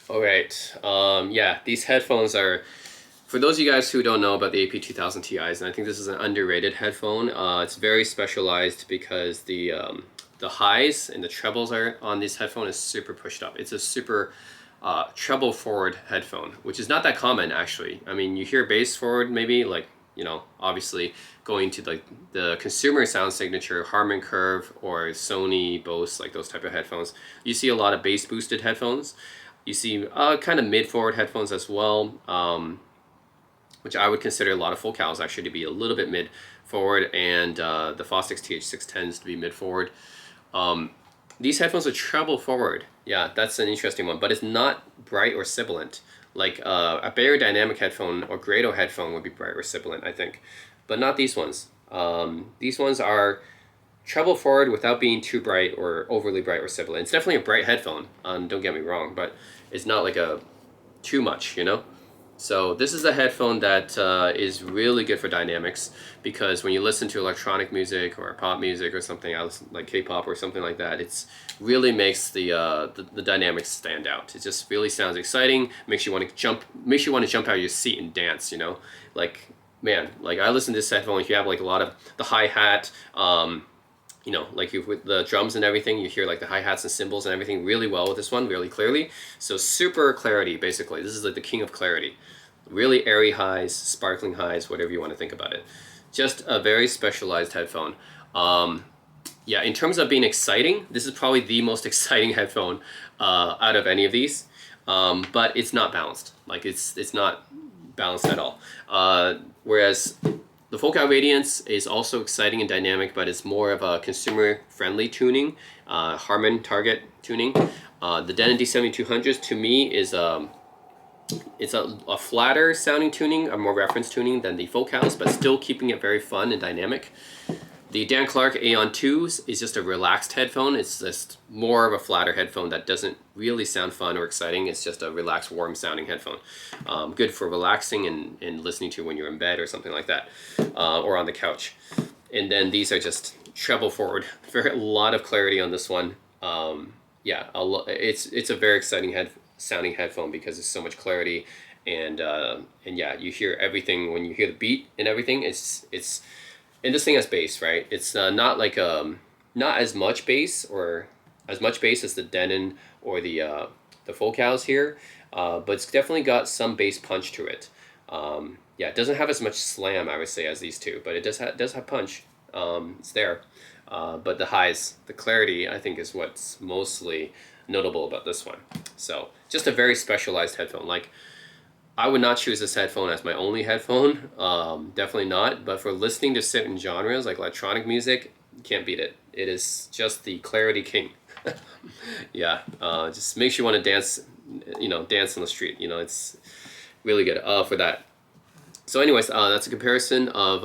All right. Yeah, these headphones are, for those of you guys who don't know about the AP2000 Ti's, and I think this is an underrated headphone. It's very specialized because the highs and the trebles are on this headphone is super pushed up. It's a super treble forward headphone, which is not that common actually. I mean, you hear bass forward maybe, like, you know, obviously going to like the consumer sound signature, Harman Curve or Sony, Bose, like those type of headphones. You see a lot of bass boosted headphones. You see kind of mid-forward headphones as well, which I would consider a lot of Focals actually to be a little bit mid-forward, and the Fostix TH6 tends to be mid-forward. These headphones are treble forward. Yeah, that's an interesting one, but it's not bright or sibilant. Like a Bayer Dynamic headphone or Grado headphone would be bright or sibilant, I think, but not these ones. These ones are treble forward without being too bright or overly bright or sibilant. It's definitely a bright headphone, don't get me wrong, but it's not like a too much, you know? So this is a headphone that is really good for dynamics, because when you listen to electronic music or pop music or something else like K-pop or something like that, it's really makes the dynamics stand out. It just really sounds exciting, makes you want to jump out of your seat and dance, you know? Like, man, like I listen to this headphone, if you have like a lot of the hi-hat, you know, like with the drums and everything, you hear like the hi-hats and cymbals and everything really well with this one, really clearly. So super clarity, basically. This is like the king of clarity. Really airy highs, sparkling highs, whatever you want to think about it. Just a very specialized headphone. Yeah, in terms of being exciting, this is probably the most exciting headphone out of any of these. But it's not balanced. Like it's not balanced at all. Whereas the Focal Radiance is also exciting and dynamic, but it's more of a consumer-friendly tuning, Harman target tuning. The Denon D7200 to me is It's a flatter sounding tuning, a more reference tuning than the Focals, but still keeping it very fun and dynamic. The Dan Clark Aeon 2s is just a relaxed headphone. It's just more of a flatter headphone that doesn't really sound fun or exciting. It's just a relaxed, warm sounding headphone. Good for relaxing and listening to when you're in bed or something like that, or on the couch. And then these are just treble forward. A lot of clarity on this one. Yeah, it's a very exciting sounding headphone because there's so much clarity, and yeah, you hear everything when you hear the beat and everything. It's and this thing has bass, right? It's not like not as much bass or as much bass as the Denon or the Focals here, but it's definitely got some bass punch to it. Yeah, it doesn't have as much slam, I would say, as these two, but it does have punch. It's there. But the highs, the clarity, I think is what's mostly notable about this one. So just a very specialized headphone. Like, I would not choose this headphone as my only headphone. Definitely not. But for listening to certain genres like electronic music, you can't beat it. It is just the clarity king. Yeah, just makes you want to dance, dance on the street. It's really good for that. So anyways, that's a comparison of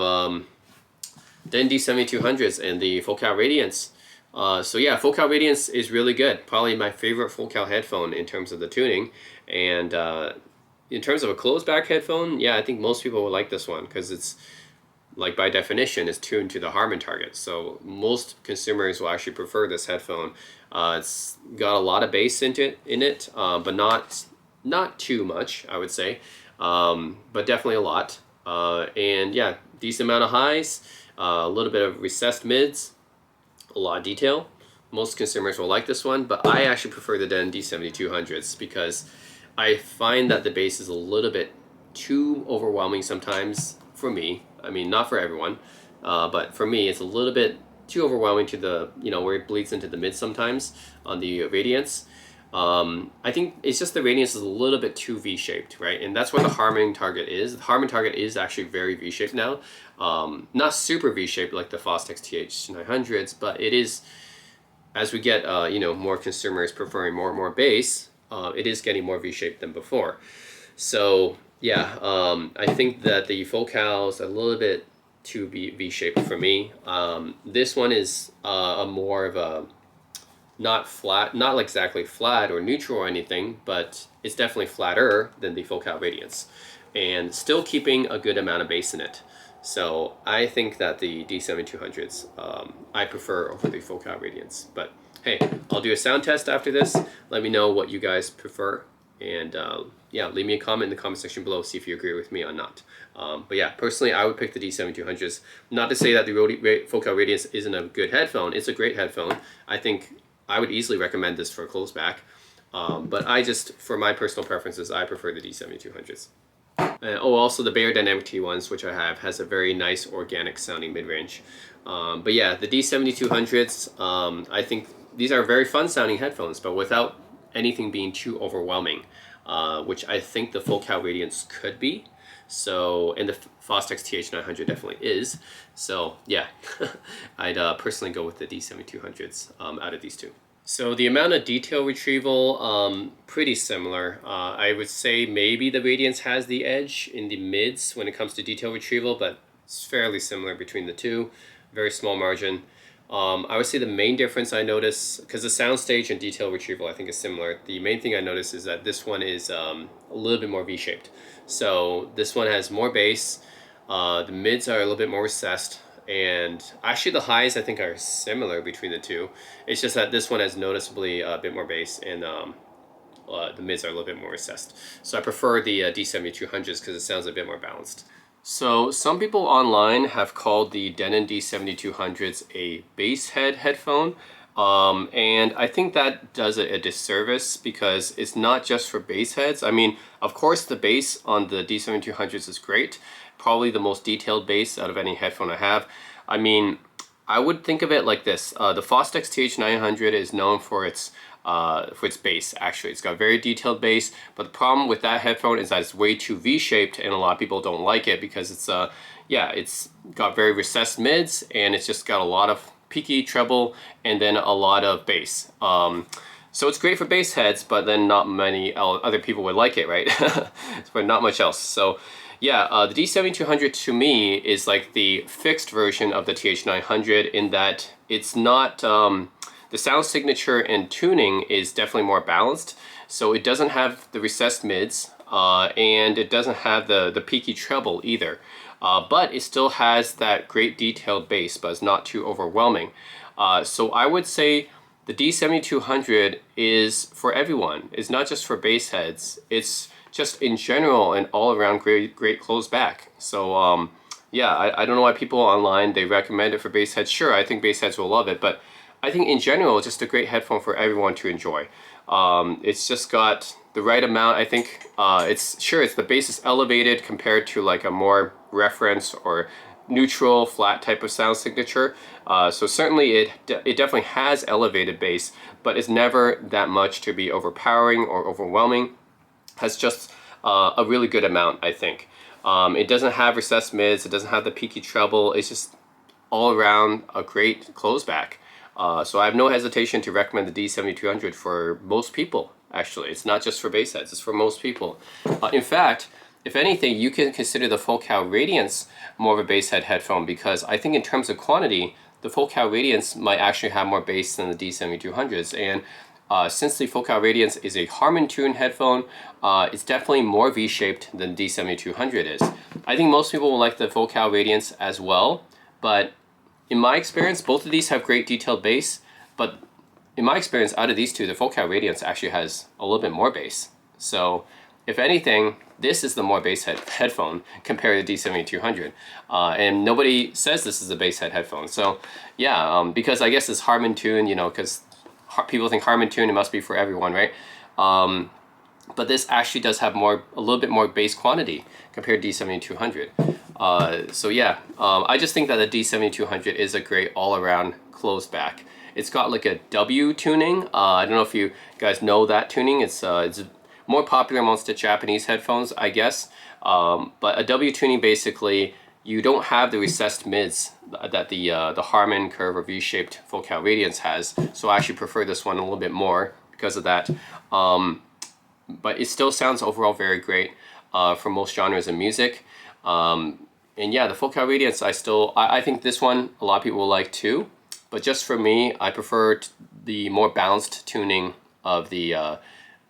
Denon D7200s and the Focal Radiance. So yeah, Focal Radiance is really good. Probably my favorite Focal headphone in terms of the tuning. And in terms of a closed back headphone, yeah, I think most people would like this one because it's, like, by definition, is tuned to the Harman target. So most consumers will actually prefer this headphone. It's got a lot of bass in it, but not too much, I would say, but definitely a lot. And yeah, decent amount of highs, a little bit of recessed mids, a lot of detail. Most consumers will like this one, but I actually prefer the Denon D7200s because I find that the bass is a little bit too overwhelming sometimes for me. I mean, not for everyone, but for me, it's a little bit too overwhelming to the, where it bleeds into the mid sometimes on the Radiance. I think it's just the Radiance is a little bit too V-shaped, right? And that's where the Harman target is. The Harman target is actually very V-shaped now. Not super V-shaped like the Fostex TH900s, but it is, as we get, more consumers preferring more and more bass, it is getting more V-shaped than before. So yeah, I think that the Focals are a little bit too V-shaped for me. This one is a more of a not flat, not exactly flat or neutral or anything, but it's definitely flatter than the Focal Radiance, and still keeping a good amount of bass in it. So I think that the D7200s I prefer over the Focal Radiance. But hey, I'll do a sound test after this. Let me know what you guys prefer, and yeah, leave me a comment in the comment section below, see if you agree with me or not. But yeah, personally, I would pick the D7200s. Not to say that the Focal Radiance isn't a good headphone. It's a great headphone. I think I would easily recommend this for a closed back. But for my personal preferences, I prefer the D7200s. Also the Bayer Dynamic T1s, which I have, has a very nice organic sounding mid-range. But yeah, the D7200s, I think these are very fun sounding headphones, but without anything being too overwhelming, which I think the Focal Radiance could be. So, and the Fostex TH900 definitely is. So yeah, I'd personally go with the D7200s out of these two. So the amount of detail retrieval, pretty similar. I would say maybe the Radiance has the edge in the mids when it comes to detail retrieval, but it's fairly similar between the two. Very small margin. I would say the main difference I notice, because the soundstage and detail retrieval I think is similar, the main thing I notice is that this one is a little bit more V-shaped. So this one has more bass, the mids are a little bit more recessed, and actually the highs I think are similar between the two. It's just that this one has noticeably a bit more bass, and the mids are a little bit more recessed. So I prefer the D7200s because it sounds a bit more balanced. So some people online have called the Denon D7200s a bass head headphone. And I think that does it a disservice because it's not just for bass heads. I mean, of course the bass on the D7200s is great. Probably the most detailed bass out of any headphone I have. I mean, I would think of it like this. The Fostex TH900 is known for its bass. Actually, it's got very detailed bass, but the problem with that headphone is that it's way too V-shaped, and a lot of people don't like it because it's it's got very recessed mids, and it's just got a lot of peaky treble and then a lot of bass. So it's great for bass heads, but then not many other people would like it, right? But not much else. So yeah, the D7200 to me is like the fixed version of the TH900 in that it's not, the sound signature and tuning is definitely more balanced. So it doesn't have the recessed mids, and it doesn't have the peaky treble either. But it still has that great detailed bass, but it's not too overwhelming. So I would say the D7200 is for everyone. It's not just for bass heads. It's just in general an all-around great close back. So yeah, I don't know why people online, they recommend it for bass heads. Sure, I think bass heads will love it, but I think in general, it's just a great headphone for everyone to enjoy. It's just got the right amount. I think it's the bass is elevated compared to like a more reference or neutral flat type of sound signature. So certainly it definitely has elevated bass, but it's never that much to be overpowering or overwhelming. Has just a really good amount, I think. It doesn't have recessed mids, it doesn't have the peaky treble, it's just all around a great closeback. So I have no hesitation to recommend the D7200 for most people, actually. It's not just for bass heads, it's for most people. In fact, if anything, you can consider the Focal Radiance more of a bass head headphone, because I think in terms of quantity, the Focal Radiance might actually have more bass than the D7200s. And since the Focal Radiance is a Harman tuned headphone, it's definitely more V-shaped than D7200 is. I think most people will like the Focal Radiance as well, but in my experience, both of these have great detailed bass, but in my experience, out of these two, the Focal Radiance actually has a little bit more bass. So if anything, this is the more bass headphone compared to the D7200. And nobody says this is a bass head headphone. So yeah, because I guess it's Harman tuned, you know, because people think Harman tuned, it must be for everyone, right? But this actually does have a little bit more bass quantity compared to D7200. So yeah, I just think that the D7200 is a great all-around closed back. It's got like a W tuning. I don't know if you guys know that tuning. It's more popular amongst the Japanese headphones, I guess. But a W tuning, basically, you don't have the recessed mids that the Harman curve or V-shaped Focal Radiance has. So I actually prefer this one a little bit more because of that. But it still sounds overall very great for most genres of music. And yeah, the Focal Radiance, I think this one a lot of people will like too. But just for me, I prefer the more balanced tuning of the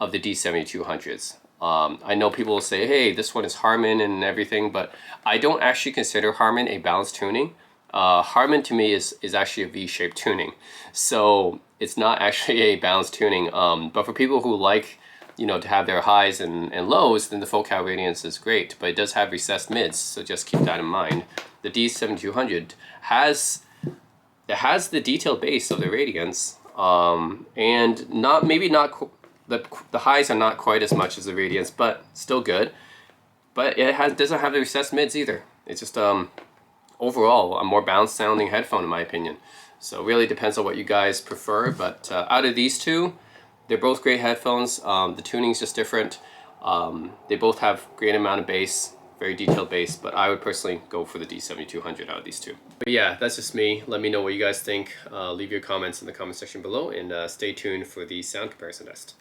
D7200s. I know people will say, hey, this one is Harman and everything, but I don't actually consider Harman a balanced tuning. Harman to me is actually a V-shaped tuning. So it's not actually a balanced tuning. But for people who like, you know, to have their highs and lows, then the Focal Radiance is great. But it does have recessed mids, so just keep that in mind. The D7200 has the detailed bass of the Radiance, and maybe not the highs are not quite as much as the Radiance, but still good. But it doesn't have the recessed mids either. It's just overall a more balanced sounding headphone in my opinion. So it really depends on what you guys prefer. But out of these two, they're both great headphones. The tuning's just different. They both have great amount of bass, very detailed bass, but I would personally go for the D7200 out of these two. But yeah, that's just me. Let me know what you guys think. Leave your comments in the comment section below, and stay tuned for the sound comparison test.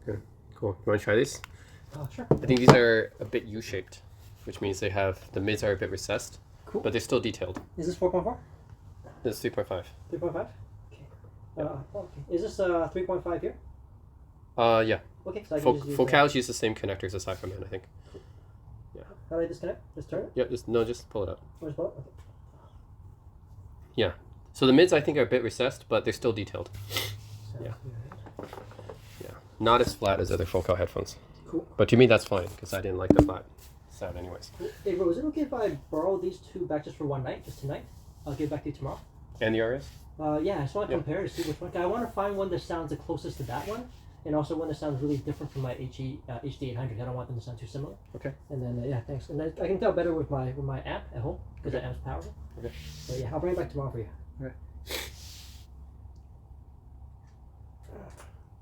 Good. Cool. You want to try these? Sure. I think these are a bit U-shaped, which means they have the mids are a bit recessed, Cool. but they're still detailed. Is this 4.4? This is 3.5. 3.5? Okay. Okay. Is this 3.5 here? Yeah. Okay. So I can just use Focals use the same connectors as Cypherman, I think. Yeah. How do I disconnect? Just turn it? Yeah. Just pull it up. Just pull it? Okay. Yeah. So the mids I think are a bit recessed, but they're still detailed. Yeah. Yeah. Not as flat as other Focal headphones. Cool. But to me that's fine because I didn't like the flat sound anyways. Hey bro, is it okay if I borrow these two back just for one night, just tonight? I'll get back to you tomorrow. And the RS? Yeah, I just want to compare to see which one. I want to find one that sounds the closest to that one, and also one that sounds really different from my HD800. I don't want them to sound too similar. Okay. And then yeah, thanks. And then I can tell better with my amp at home because that amp's powerful. Okay. So yeah, I'll bring it back tomorrow for you. Okay.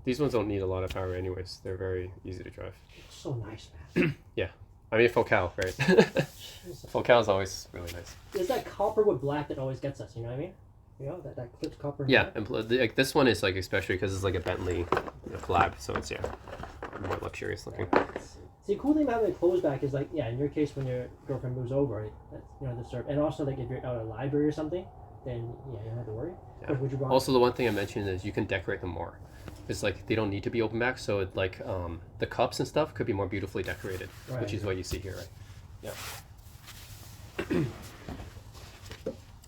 These ones don't need a lot of power anyways. They're very easy to drive. It's so nice, man. Yeah. I mean, Focal, right? Focal is always really nice. It's that copper with black that always gets us, you know what I mean? You know, that clipped copper. Yeah, and like this one is like especially because it's like a Bentley collab, so it's more luxurious looking. See, the cool thing about having a closed back is like, yeah, in your case when your girlfriend moves over, that's, you know, disturb. And also like if you're out at a library or something, then yeah, you don't have to worry. Yeah. Also, the one thing I mentioned is you can decorate them more. It's like they don't need to be open back, so it, like the cups and stuff could be more beautifully decorated, right, which is what you see here, right? Yeah.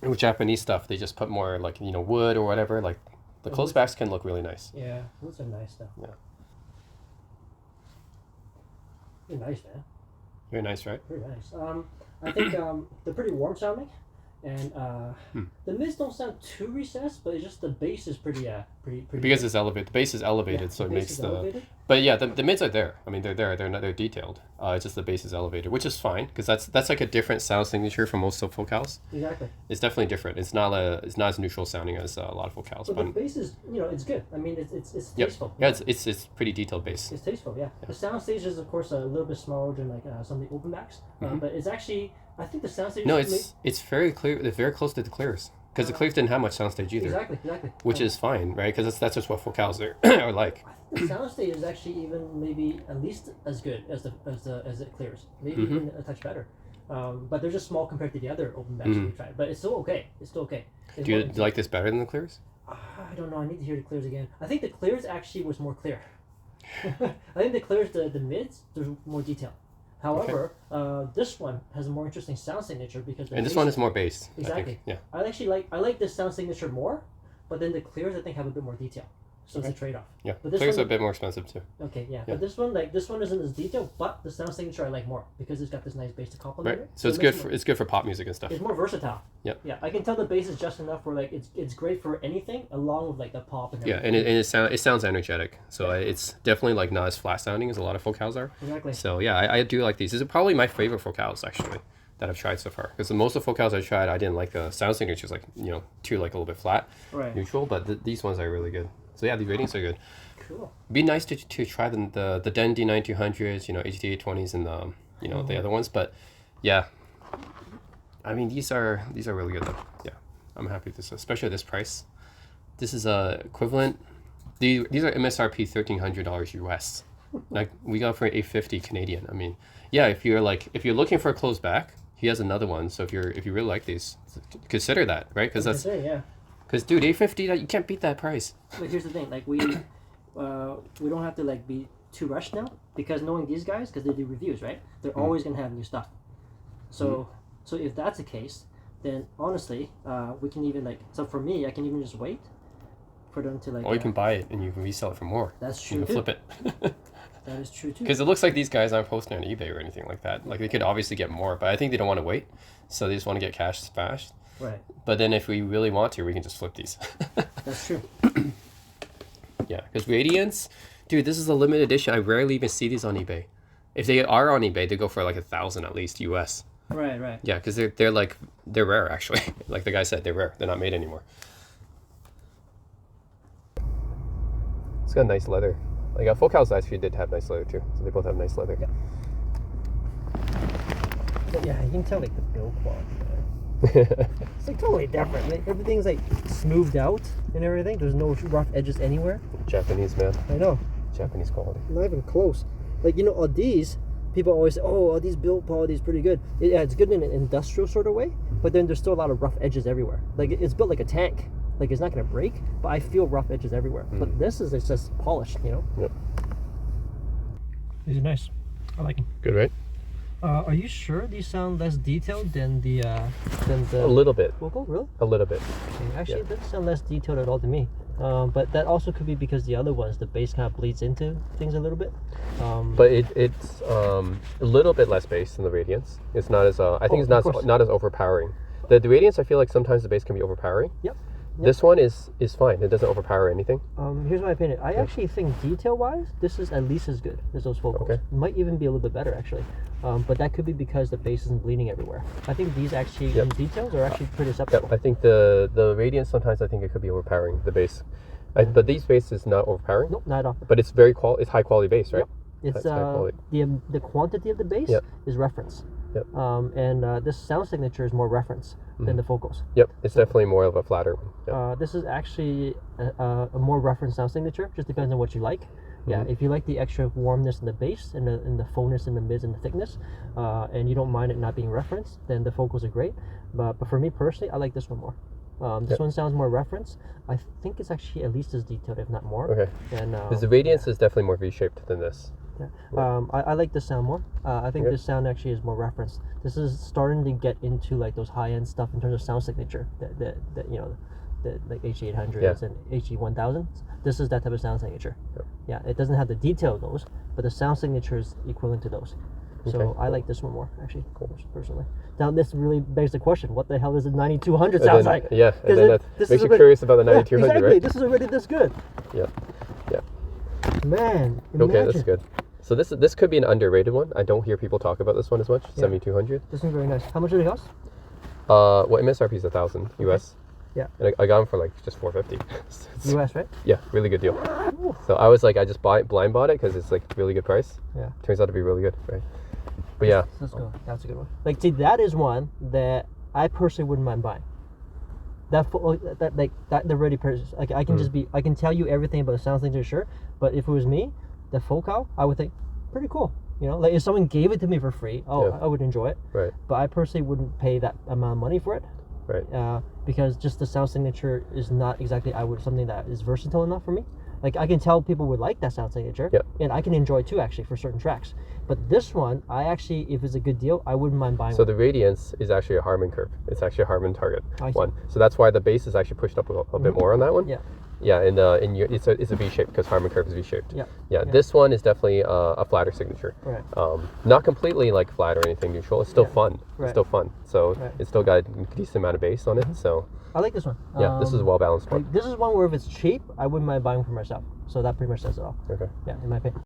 With Japanese stuff, they just put more like wood or whatever. Like the closed backs can look really nice. Yeah, those are nice stuff. Yeah. They're nice, man. Very nice, right? Very nice. I think they're pretty warm sounding, and the mids don't sound too recessed, but it's just the bass is pretty because good. It's elevated. The bass is elevated, so it makes the. Elevated. But yeah, the mids are there. I mean, they're there. They're detailed. It's just the bass is elevated, which is fine because that's like a different sound signature from most of Focals. Exactly. It's definitely different. It's not as neutral sounding as a lot of Focals. But the bass is it's good. I mean, it's tasteful. Yeah, it's pretty detailed bass. It's tasteful. Yeah. The sound stage is of course a little bit smaller than like some of the open backs, but it's actually. I think the soundstage. No, it's very clear. It's very close to the Clears because the Clears didn't have much soundstage either. Exactly. Which is fine, right? Because that's just what Focals are like. I think the soundstage is actually even maybe at least as good as it Clears. Maybe even a touch better. But they're just small compared to the other open backs we tried. But it's still okay. Do you like this better than the Clears? I don't know. I need to hear the Clears again. I think the Clears actually was more clear. I think the Clears, the mids, there's more detail. However, this one has a more interesting sound signature because this one is more bass. Exactly. Yeah. I like this sound signature more, but then the Clears I think have a bit more detail. So it's a trade-off. Yeah. But Clears are a bit more expensive too. Okay, yeah. But this one isn't as detailed, but the sound signature I like more because it's got this nice bass to complement it. So it's good for pop music and stuff. It's more versatile. Yep. Yeah, I can tell the bass is just enough for like it's great for anything along with like the pop and everything. Yeah, and it sounds energetic. So it's definitely like not as flat sounding as a lot of Focals are. Exactly. So yeah, I do like these. These are probably my favorite Focals actually that I've tried so far. Because most of the Focals I've tried, I didn't like the sound signatures like too like a little bit flat, neutral. But these ones are really good. So yeah, these ratings are good. Cool. It'd be nice to try the Denon D7200s, HD820s, and the other ones. But yeah, I mean these are really good though. Yeah, I'm happy with this, especially at this price. This is equivalent. These are MSRP $1,300 US. Like we got for $850 Canadian. I mean, yeah, if you're looking for a closed back, he has another one. So if you really like these, consider that, right? Because Because dude, $850, you can't beat that price. But here's the thing, like we don't have to like be too rushed now because knowing these guys, because they do reviews, right? They're always gonna have new stuff. So so if that's the case, then honestly, we can even like for me, I can even just wait for them to like. Or you can buy it and you can resell it for more. That's true. You can flip it. That is true too. Because it looks like these guys aren't posting on eBay or anything like that. Like they could obviously get more, but I think they don't want to wait, so they just want to get cash fast. Right. But then if we really want to, we can just flip these. That's true. Yeah, because Radiance, dude, this is a limited edition. I rarely even see these on eBay. If they are on eBay, they go for like $1,000 at least US. Right. Yeah, because they're rare actually. Like the guy said, they're rare. They're not made anymore. It's got nice leather. Like Focals actually did have nice leather too. So they both have nice leather. Yeah. But yeah, you can tell like the build quality. It's like totally different. Like everything's like smoothed out and everything. There's no rough edges anywhere. Japanese man. I know. Japanese quality. Not even close. Like, you know, all these, people always say, oh, all these build quality is pretty good. Yeah, it's good in an industrial sort of way, but then there's still a lot of rough edges everywhere. Like, it's built like a tank. Like, it's not going to break, but I feel rough edges everywhere. But this is, it's just polished, you know? Yep. These are nice. I like them. Good, right? Are you sure these sound less detailed than the A little bit. vocal? Really? A little bit. Okay. Actually, it doesn't sound less detailed at all to me. But that also could be because the other ones, the bass kind of bleeds into things a little bit. But it's a little bit less bass than the Radiance. It's not as I think it's not as overpowering. The Radiance, I feel like sometimes the bass can be overpowering. Yep. This one is fine. It doesn't overpower anything. Here's my opinion. I actually think detail-wise, this is at least as good as those vocals. Okay. It might even be a little bit better, actually. But that could be because the bass isn't bleeding everywhere. I think these actually, in details, are actually pretty acceptable. Yep. I think the Radiance, sometimes I think it could be overpowering, the bass. But these bass is not overpowering. Nope, not at all. But it's it's high quality bass, right? Yep. It's the quantity of the bass is reference. Yep. And this sound signature is more reference than the vocals. Yep, it's definitely more of a flatter one. Yep. This is actually a more reference sound signature. Just depends on what you like. Yeah, if you like the extra warmness in the bass and the fullness in the mids and the thickness, and you don't mind it not being reference, then the vocals are great. But for me personally, I like this one more. This one sounds more reference. I think it's actually at least as detailed, if not more. Okay. And because the Radiance is definitely more V-shaped than this. Yeah. I like this sound more. I think this sound actually is more reference. This is starting to get into like those high-end stuff in terms of sound signature that you know, the like H800s and H1000s. This is that type of sound signature. Yep. Yeah, it doesn't have the detail of those, but the sound signature is equivalent to those. So I like this one more, actually, personally. Now, this really begs the question: what the hell does the 9200 sound like? Yeah, and then that makes you curious about the 9200, exactly. right? This is already this good. Yeah, yeah. Man, okay, that's good. So this could be an underrated one. I don't hear people talk about this one as much. 7200. This one's very nice. How much did it cost? Well, MSRP is 1,000 US. Yeah. And I got them for like just 450. US, right? Yeah, really good deal. Ooh. So I was like, I just blind bought it because it's like really good price. Yeah. Turns out to be really good, right? But yeah. Let's go. That's a good one. Like, see, that is one that I personally wouldn't mind buying. The ready purchase. Like, I can just be, I can tell you everything about the sound signature, sure. But if it was me, the focal, I would think, pretty cool. You know, like if someone gave it to me for free, I would enjoy it. Right. But I personally wouldn't pay that amount of money for it. Right. Because just the sound signature is not exactly something that is versatile enough for me. Like, I can tell people would like that sound signature, and I can enjoy it too, actually, for certain tracks. But this one, I actually, if it's a good deal, I wouldn't mind buying. So the Radiance is actually a Harman curve. It's actually a Harman target one. So that's why the bass is actually pushed up a bit more on that one. Yeah. Yeah, and it's a V shape because Harman curve is V shaped. Yeah. Yeah. This one is definitely a flatter signature. Right. Not completely like flat or anything neutral. It's still fun. Right. It's still fun. So it's still got a decent amount of bass on it. So I like this one. yeah, this is a well balanced one. Like, this is one where if it's cheap, I wouldn't mind buying for myself. So that pretty much says it all. Okay. Yeah, in my opinion.